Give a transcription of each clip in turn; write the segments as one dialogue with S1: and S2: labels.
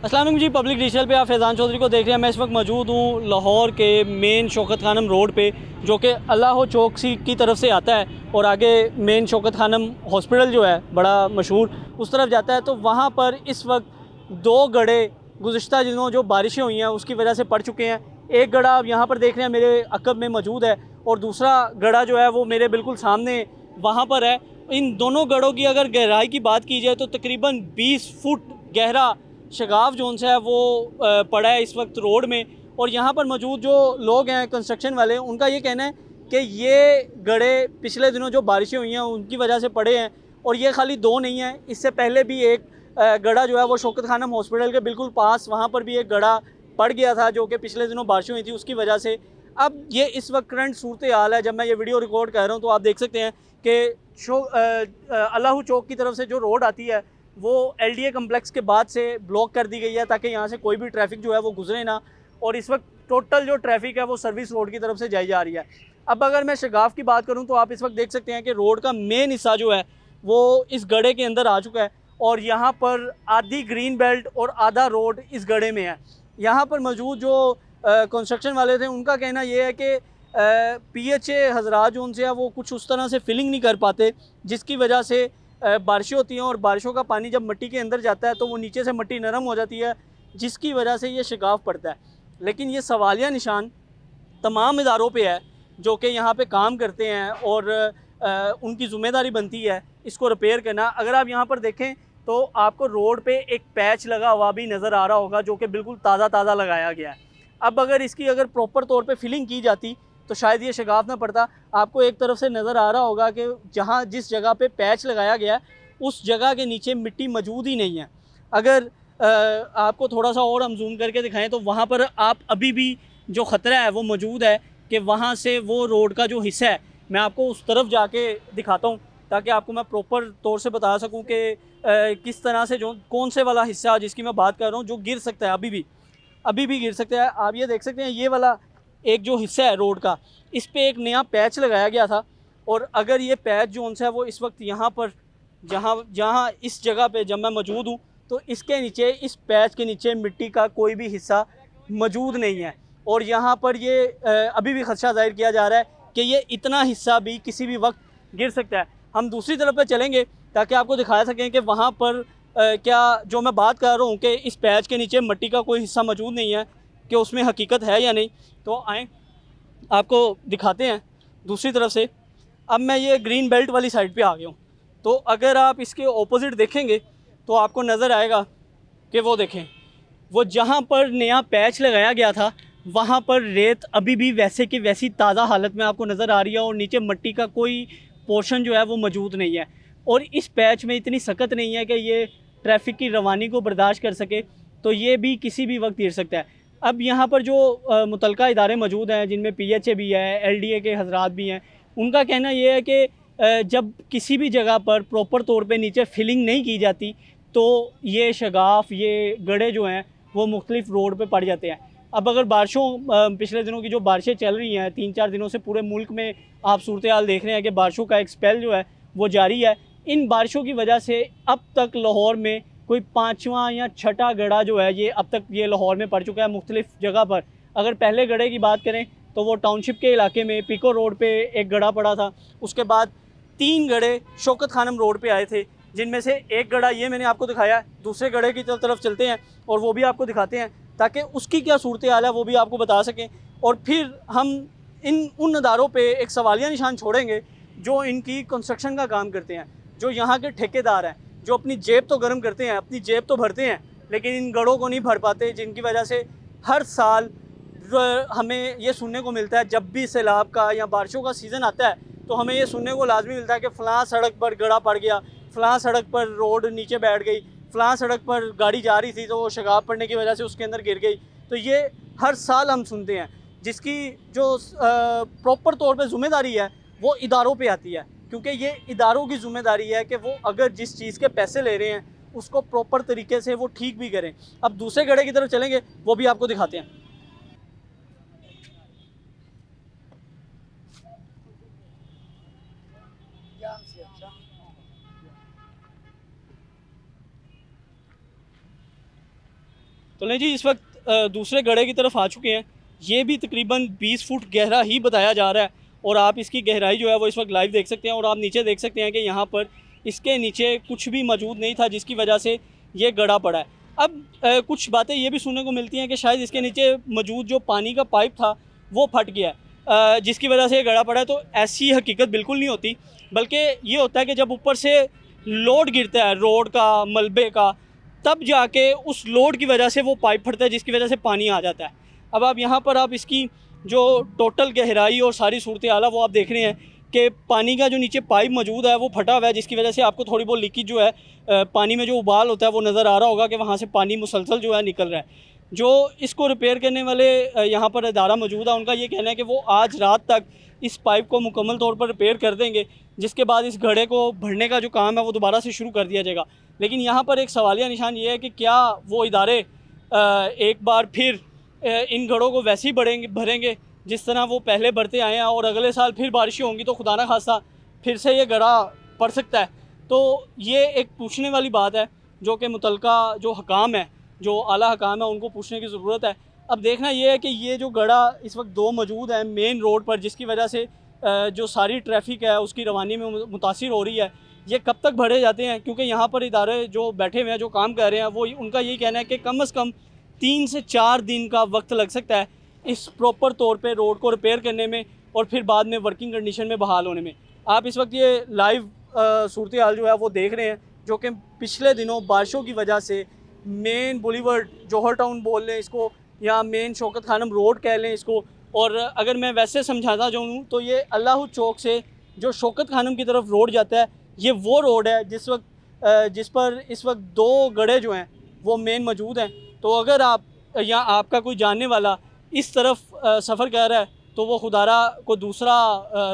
S1: अस्सलाम वालेकुम जी। Public digital पे आप फैज़ान चौधरी को देख रहे हैं। मैं इस वक्त मौजूद हूँ लाहौर के मेन शौकत खानम रोड पे, जो कि अल्लाह चौक सी की तरफ से आता है और आगे मेन शौकत खानम हॉस्पिटल जो है बड़ा मशहूर, उस तरफ जाता है। तो वहाँ पर इस वक्त दो गड़े गुज़िश्ता दिनों जो बारिशें हुई हैं उसकी वजह से पड़ चुके हैं। एक गड़ा आप यहाँ पर देख रहे हैं मेरे अकब में मौजूद है और दूसरा गड़ा जो है वो मेरे बिल्कुल सामने वहाँ पर है। इन दोनों गड़ों की अगर गहराई की बात की जाए तो तकरीबन 20 फुट गहरा शगाफ जोन से है वो पड़ा है इस वक्त रोड में। और यहाँ पर मौजूद जो लोग हैं कंस्ट्रक्शन वाले, उनका ये कहना है कि ये गड़े पिछले दिनों जो बारिशें हुई हैं उनकी वजह से पड़े हैं। और ये खाली दो नहीं हैं, इससे पहले भी एक गड़ा जो है वो शौकत खानम हॉस्पिटल के बिल्कुल पास वहाँ पर भी एक गड़ा पड़ गया था, जो कि पिछले दिनों बारिशें हुई थी उसकी वजह से। अब ये इस वक्त करंट सूरत हाल है। जब मैं ये वीडियो रिकॉर्ड कर रहा हूँ तो आप देख सकते हैं कि अल्लाह चौक की तरफ से जो रोड आती है वो एलडीए कम्प्लेक्स के बाद से ब्लॉक कर दी गई है ताकि यहाँ से कोई भी ट्रैफिक जो है वो गुजरे ना। और इस वक्त टोटल जो ट्रैफिक है वो सर्विस रोड की तरफ से जाई जा रही है। अब अगर मैं शगाफ की बात करूँ तो आप इस वक्त देख सकते हैं कि रोड का मेन हिस्सा जो है वो इस गड्ढे के अंदर आ चुका है और यहाँ पर आधी ग्रीन बेल्ट और आधा रोड इस गड्ढे में है। यहाँ पर मौजूद जो कंस्ट्रक्शन वाले थे उनका कहना ये है कि पीएचए हजरात जो उनसे है वो कुछ उस तरह से फिलिंग नहीं कर पाते, जिसकी वजह से बारिशें होती हैं और बारिशों का पानी जब मिट्टी के अंदर जाता है तो वो नीचे से मिट्टी नरम हो जाती है, जिसकी वजह से ये शिगाफ पड़ता है। लेकिन ये सवालिया निशान तमाम इदारों पे है जो कि यहाँ पे काम करते हैं और उनकी ज़िम्मेदारी बनती है इसको रिपेयर करना। अगर आप यहाँ पर देखें तो आपको रोड पे एक पैच लगा हुआ भी नज़र आ रहा होगा जो कि बिल्कुल ताज़ा ताज़ा लगाया गया है। अब अगर इसकी अगर प्रॉपर तौर पे फिलिंग की जाती तो शायद ये शिगाफ ना पड़ता। आपको एक तरफ से नज़र आ रहा होगा कि जहाँ जिस जगह पे पैच लगाया गया है उस जगह के नीचे मिट्टी मौजूद ही नहीं है। अगर आपको थोड़ा सा और हम जूम करके दिखाएं तो वहाँ पर आप अभी भी जो ख़तरा है वो मौजूद है कि वहाँ से वो रोड का जो हिस्सा है, मैं आपको उस तरफ जाके दिखाता हूँ ताकि आपको मैं प्रॉपर तौर से बता सकूँ कि किस तरह से जो कौन से वाला हिस्सा जिसकी मैं बात कर रहा हूँ जो गिर सकता है, अभी भी गिर सकता है। आप ये देख सकते हैं ये वाला एक जो हिस्सा है रोड का, इस पे एक नया पैच लगाया गया था और अगर ये पैच जो उनसे है वो इस वक्त यहाँ पर जहाँ जहाँ इस जगह पे जब मैं मौजूद हूँ तो इसके नीचे, इस पैच के नीचे मिट्टी का कोई भी हिस्सा मौजूद नहीं है। और यहाँ पर ये अभी भी खदशा जाहिर किया जा रहा है कि ये इतना हिस्सा भी किसी भी वक्त गिर सकता है। हम दूसरी तरफ पर चलेंगे ताकि आपको दिखा सकें कि वहाँ पर क्या जो मैं बात कर रहा हूँ कि इस पैच के नीचे मिट्टी का कोई हिस्सा मौजूद नहीं है कि उसमें हकीकत है या नहीं। तो आएँ आपको दिखाते हैं दूसरी तरफ से। अब मैं ये ग्रीन बेल्ट वाली साइड पे आ गया हूँ, तो अगर आप इसके ऑपोजिट देखेंगे तो आपको नज़र आएगा कि वो देखें, वो जहाँ पर नया पैच लगाया गया था वहाँ पर रेत अभी भी वैसे की वैसी ताज़ा हालत में आपको नज़र आ रही है और नीचे मिट्टी का कोई पोर्शन जो है वो मौजूद नहीं है। और इस पैच में इतनी सख्त नहीं है कि ये ट्रैफिक की रवानी को बर्दाश्त कर सके, तो ये भी किसी भी वक्त गिर सकता है। अब यहाँ पर जो मुतलका इदारे मौजूद हैं जिनमें पीएचए भी है, एलडीए के हजरात भी हैं, उनका कहना ये है कि जब किसी भी जगह पर प्रॉपर तौर पे नीचे फिलिंग नहीं की जाती तो ये शगाफ, ये गड्ढे जो हैं वो मुख्तलिफ रोड पे पड़ जाते हैं। अब अगर बारिशों पिछले दिनों की जो बारिशें चल रही हैं 3-4 दिनों से पूरे मुल्क में आप सूरत हाल देख रहे हैं कि बारिशों का एक स्पेल जो है वो जारी है। इन बारिशों की वजह से अब तक लाहौर में कोई 5वां या 6ठा गड़ा जो है ये अब तक ये लाहौर में पड़ चुका है मुख्तलिफ जगह पर। अगर पहले गड़े की बात करें तो वो टाउनशिप के इलाके में पिको रोड पे एक गड़ा पड़ा था। उसके बाद 3 गड़े शौकत खानम रोड पे आए थे, जिनमें से एक गड़ा ये मैंने आपको दिखाया है। दूसरे गड़े की तरफ चलते हैं और वो भी आपको दिखाते हैं ताकि उसकी क्या सूरत हाल है वो भी आपको बता सकें। और फिर हम उन अदारों पे एक सवालिया निशान छोड़ेंगे जो इनकी कंस्ट्रक्शन का काम करते हैं, जो यहाँ के ठेकेदार हैं, जो अपनी जेब तो गर्म करते हैं, अपनी जेब तो भरते हैं, लेकिन इन गड़ों को नहीं भर पाते, जिनकी वजह से हर साल हमें ये सुनने को मिलता है जब भी सैलाब का या बारिशों का सीज़न आता है तो हमें ये सुनने को लाजमी मिलता है कि फ़लाँ सड़क पर गड़ा पड़ गया, फ़लाँ सड़क पर रोड नीचे बैठ गई, फ़लाँ सड़क पर गाड़ी जा रही थी तो वो शगाफ पड़ने की वजह से उसके अंदर गिर गई। तो ये हर साल हम सुनते हैं, जिसकी जो प्रॉपर तौर पे ज़िम्मेदारी है वो इदारों पे आती है, क्योंकि ये इदारों की ज़िम्मेदारी है कि वो अगर जिस चीज़ के पैसे ले रहे हैं उसको प्रॉपर तरीके से वो ठीक भी करें। अब दूसरे गड्ढे की तरफ चलेंगे, वो भी आपको दिखाते हैं। तो लें जी, इस वक्त दूसरे गड्ढे की तरफ आ चुके हैं। ये भी तकरीबन 20 फुट गहरा ही बताया जा रहा है और आप इसकी गहराई जो है वो इस वक्त लाइव देख सकते हैं। और आप नीचे देख सकते हैं कि यहाँ पर इसके नीचे कुछ भी मौजूद नहीं था, जिसकी वजह से ये गड्ढा पड़ा है। अब कुछ बातें ये भी सुनने को मिलती हैं कि शायद इसके नीचे मौजूद जो पानी का पाइप था वो फट गया है, जिसकी वजह से ये गड्ढा पड़ा है। तो ऐसी हकीकत बिल्कुल नहीं होती, बल्कि ये होता है कि जब ऊपर से लोड गिरता है रोड का, मलबे का, तब जाके उस लोड की वजह से वो पाइप फटता है, जिसकी वजह से पानी आ जाता है। अब आप यहाँ पर आप इसकी जो टोटल गहराई और सारी सूरत हाल है वो आप देख रहे हैं कि पानी का जो नीचे पाइप मौजूद है वो फटा हुआ है, जिसकी वजह से आपको थोड़ी बहुत लीकेज जो है, पानी में जो उबाल होता है वो नज़र आ रहा होगा कि वहाँ से पानी मुसलसल जो है निकल रहा है। जो इसको रिपेयर करने वाले यहाँ पर इदारा मौजूद है, उनका ये कहना है कि वो आज रात तक इस पाइप को मुकम्मल तौर पर रिपेयर कर देंगे, जिसके बाद इस गड्ढे को भरने का जो काम है वो दोबारा से शुरू कर दिया जाएगा। लेकिन यहाँ पर एक सवालिया निशान ये है कि क्या वो इदारे एक बार फिर इन गड्ढों को वैसे ही भरेंगे जिस तरह वो पहले भरते आए हैं, और अगले साल फिर बारिशें होंगी तो खुदा ना खास्ता फिर से ये गड्ढा पड़ सकता है। तो ये एक पूछने वाली बात है जो कि मुतलका जो हकाम है, जो आला हकाम है, उनको पूछने की ज़रूरत है। अब देखना ये है कि ये जो गड्ढा इस वक्त 2 मौजूद है मेन रोड पर, जिसकी वजह से जो सारी ट्रैफिक है उसकी रवानी में मुतासिर हो रही है, ये कब तक भरे जाते हैं? क्योंकि यहाँ पर इदारे जो बैठे हुए हैं, जो काम कर रहे हैं, वो उनका यही कहना है कि कम से कम 3 से 4 दिन का वक्त लग सकता है इस प्रॉपर तौर पे रोड को रिपेयर करने में और फिर बाद में वर्किंग कंडीशन में बहाल होने में। आप इस वक्त ये लाइव सूरत हाल जो है वो देख रहे हैं, जो कि पिछले दिनों बारिशों की वजह से मेन बुलीवर्ड, जौहर टाउन बोल लें इसको, या मेन शौकत खानम रोड कह लें इसको, और अगर मैं वैसे समझाता जाऊँ तो ये अल्लाह चौक से जो शौकत खानम की तरफ रोड जाता है, ये वो रोड है जिस पर इस वक्त 2 गड्ढे जो हैं वो मेन मौजूद हैं। तो अगर आप या आपका कोई जानने वाला इस तरफ सफ़र कर रहा है तो वो खुदारा को दूसरा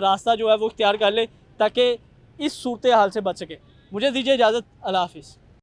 S1: रास्ता जो है वो इख्तियार कर ले, ताकि इस सूरत हाल से बच सके। मुझे दीजिए इजाज़त, अल्लाह हाफ़िज़।